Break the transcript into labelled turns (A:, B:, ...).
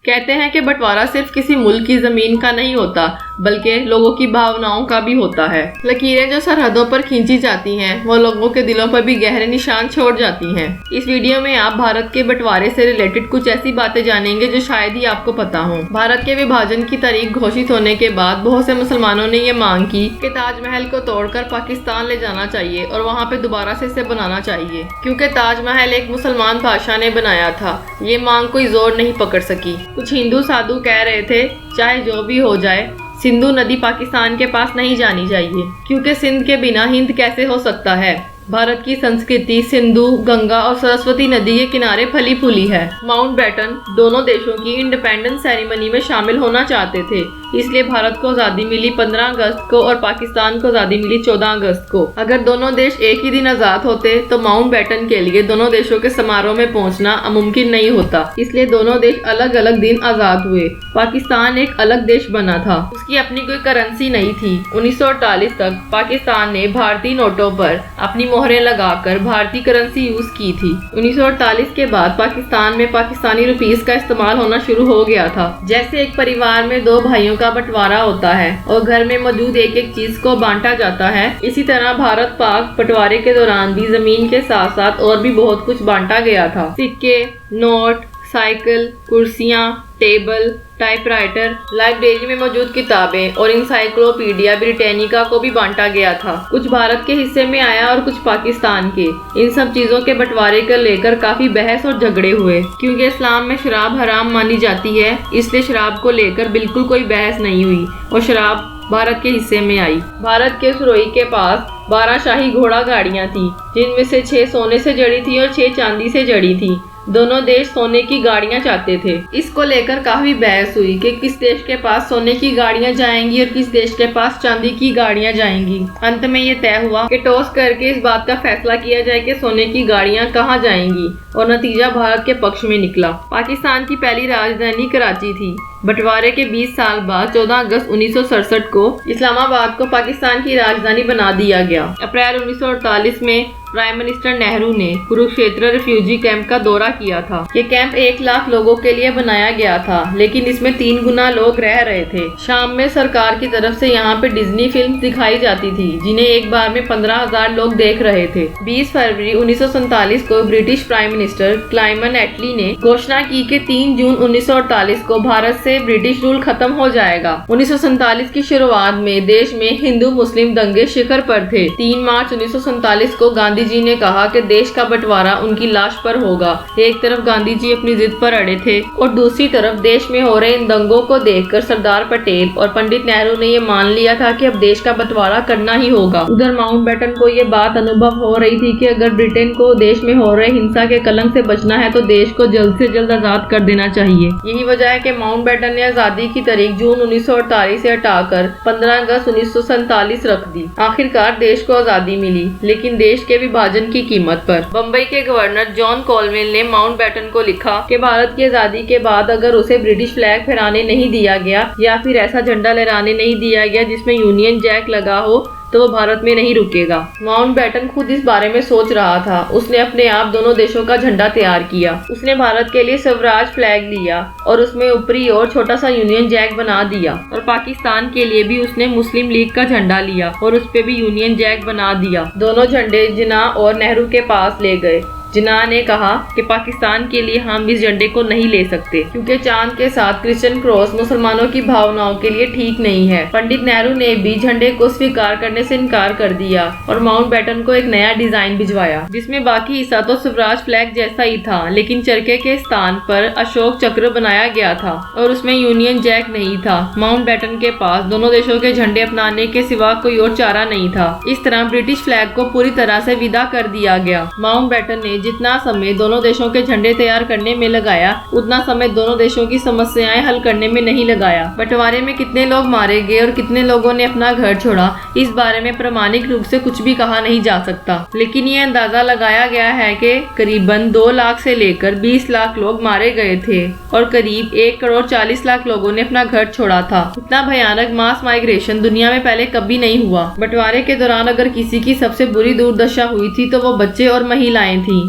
A: कहते हैं कि बंटवारा सिर्फ किसी मुल्क की जमीन का नहीं होता बल्कि लोगों की भावनाओं का भी होता है। लकीरें जो सरहदों पर खींची जाती हैं वो लोगों के दिलों पर भी गहरे निशान छोड़ जाती हैं। इस वीडियो में आप भारत के बंटवारे से रिलेटेड कुछ ऐसी बातें जानेंगे जो शायद ही आपको पता हो। भारत के विभाजन की तारीख घोषित होने के बाद बहुत से मुसलमानों ने ये मांग की कि ताजमहल को तोड़कर पाकिस्तान ले जाना चाहिए और वहाँ पे दोबारा से इसे बनाना चाहिए, क्योंकि ताजमहल एक मुसलमान बादशाह ने बनाया था। ये मांग कोई जोर नहीं पकड़ सकी। कुछ हिंदू साधु कह रहे थे चाहे जो भी हो जाए सिंधु नदी पाकिस्तान के पास नहीं जानी चाहिए, क्योंकि सिंध के बिना हिंद कैसे हो सकता है। भारत की संस्कृति सिंधु, गंगा और सरस्वती नदी के किनारे फली फूली है। माउंटबेटन दोनों देशों की इंडिपेंडेंस सेरेमनी में शामिल होना चाहते थे, इसलिए भारत को आज़ादी मिली 15 अगस्त को और पाकिस्तान को आज़ादी मिली 14 अगस्त को। अगर दोनों देश एक ही दिन आज़ाद होते तो माउंटबेटन के लिए दोनों देशों के समारोह में पहुंचना मुमकिन नहीं होता, इसलिए दोनों देश अलग अलग दिन आज़ाद हुए। पाकिस्तान एक अलग देश बना था, उसकी अपनी कोई करेंसी नहीं थी। 1948 तक पाकिस्तान ने भारतीय नोटों पर अपनी मोहरें लगाकर भारतीय करेंसी यूज की थी। 1948 के बाद पाकिस्तान में पाकिस्तानी रुपीस का इस्तेमाल होना शुरू हो गया था। जैसे एक परिवार में दो भाइयों का बंटवारा होता है और घर में मौजूद एक एक चीज को बांटा जाता है, इसी तरह भारत पाक बंटवारे के दौरान भी जमीन के साथ साथ और भी बहुत कुछ बांटा गया था। सिक्के, नोट, साइकिल, कुर्सियाँ, टेबल, टाइपराइटर, लाइब्रेरी में मौजूद किताबें और इंसाइक्लोपीडिया ब्रिटानिका को भी बांटा गया था। कुछ भारत के हिस्से में आया और कुछ पाकिस्तान के। इन सब चीजों के बंटवारे को लेकर काफी बहस और झगड़े हुए, क्योंकि इस्लाम में शराब हराम मानी जाती है, इसलिए शराब को लेकर बिल्कुल कोई बहस नहीं हुई और शराब भारत के हिस्से में आई। भारत के सुरोई के पास 12 शाही घोड़ा गाड़ियां थी, जिनमें से 6 सोने से जड़ी थी और 6 चांदी से जड़ी थी। दोनों देश सोने की गाड़ियां चाहते थे। इसको लेकर काफी बहस हुई कि किस देश के पास सोने की गाड़ियां जाएंगी और किस देश के पास चांदी की गाड़ियां जाएंगी। अंत में ये तय हुआ कि टॉस करके इस बात का फैसला किया जाए कि सोने की गाड़ियां कहां जाएंगी, और नतीजा भारत के पक्ष में निकला। पाकिस्तान की पहली राजधानी कराची थी। बंटवारे के 20 साल बाद 14 अगस्त 1967 को इस्लामाबाद को पाकिस्तान की राजधानी बना दिया गया। अप्रैल 1948 में प्राइम मिनिस्टर नेहरू ने कुरुक्षेत्र रिफ्यूजी कैंप का दौरा किया था। ये कैंप 1 लाख लोगों के लिए बनाया गया था, लेकिन इसमें 3 गुना लोग रह रहे थे। शाम में सरकार की तरफ से यहाँ पे डिज्नी फिल्म दिखाई जाती थी, जिन्हें एक बार में 15,000 लोग देख रहे थे। 20 फरवरी 1947 को ब्रिटिश प्राइम मिनिस्टर क्लाइमन एटली ने घोषणा की कि 3 जून 1948 को भारत से ब्रिटिश रूल खत्म हो जाएगा। 1947 की शुरुआत में देश में हिंदू मुस्लिम दंगे शिखर पर थे। 3 मार्च 1947 को गांधी जी ने कहा कि देश का बंटवारा उनकी लाश पर होगा। एक तरफ गांधी जी अपनी जिद पर अड़े थे और दूसरी तरफ देश में हो रहे इन दंगों को देखकर सरदार पटेल और पंडित नेहरू ने ये मान लिया था कि अब देश का बंटवारा करना ही होगा। उधर माउंटबेटन को ये बात अनुभव हो रही थी कि अगर ब्रिटेन को देश में हो रहे हिंसा के कलंक से बचना है तो देश को जल्द से जल्द आजाद कर देना चाहिए। यही वजह है कि माउंटबेटन ने आजादी की तारीख जून 1948 से हटाकर 15 अगस्त 1947 रख दी। आखिरकार देश को आजादी मिली, लेकिन देश के विभाजन की कीमत पर। बम्बई के गवर्नर जॉन कॉलवेल ने माउंटबेटन को लिखा कि भारत की आजादी के बाद अगर उसे ब्रिटिश फ्लैग फहराने नहीं दिया गया या फिर ऐसा झंडा लहराने नहीं दिया गया जिसमें यूनियन जैक लगा हो तो वो भारत में नहीं रुकेगा। माउंटबेटन खुद इस बारे में सोच रहा था। उसने अपने आप दोनों देशों का झंडा तैयार किया। उसने भारत के लिए स्वराज फ्लैग लिया और उसमें ऊपरी और छोटा सा यूनियन जैक बना दिया, और पाकिस्तान के लिए भी उसने मुस्लिम लीग का झंडा लिया और उस पे भी यूनियन जैक बना दिया। दोनों झंडे जिन्ना और नेहरू के पास ले गए। जिन्ना ने कहा कि पाकिस्तान के लिए हम इस झंडे को नहीं ले सकते, क्योंकि चांद के साथ क्रिश्चियन क्रॉस मुसलमानों की भावनाओं के लिए ठीक नहीं है। पंडित नेहरू ने भी झंडे को स्वीकार करने से इनकार कर दिया और माउंटबेटन को एक नया डिजाइन भिजवाया, जिसमें बाकी हिस्सा तो स्वराज फ्लैग जैसा ही था, लेकिन चरखे के स्थान पर अशोक चक्र बनाया गया था और उसमें यूनियन जैक नहीं था। माउंटबेटन के पास दोनों देशों के झंडे अपनाने के सिवा कोई और चारा नहीं था। इस तरह ब्रिटिश फ्लैग को पूरी तरह से विदा कर दिया गया। माउंटबेटन ने जितना समय दोनों देशों के झंडे तैयार करने में लगाया, उतना समय दोनों देशों की समस्याएं हल करने में नहीं लगाया। बंटवारे में कितने लोग मारे गए और कितने लोगों ने अपना घर छोड़ा, इस बारे में प्रामाणिक रूप से कुछ भी कहा नहीं जा सकता, लेकिन ये अंदाजा लगाया गया है कि करीबन 2 लाख से लेकर 20 लाख लोग मारे गए थे और करीब 1 करोड़ 40 लाख लोगों ने अपना घर छोड़ा था। इतना भयानक मास माइग्रेशन दुनिया में पहले कभी नहीं हुआ। बंटवारे के दौरान अगर किसी की सबसे बुरी दुर्दशा हुई थी तो वो बच्चे और महिलाएं थी।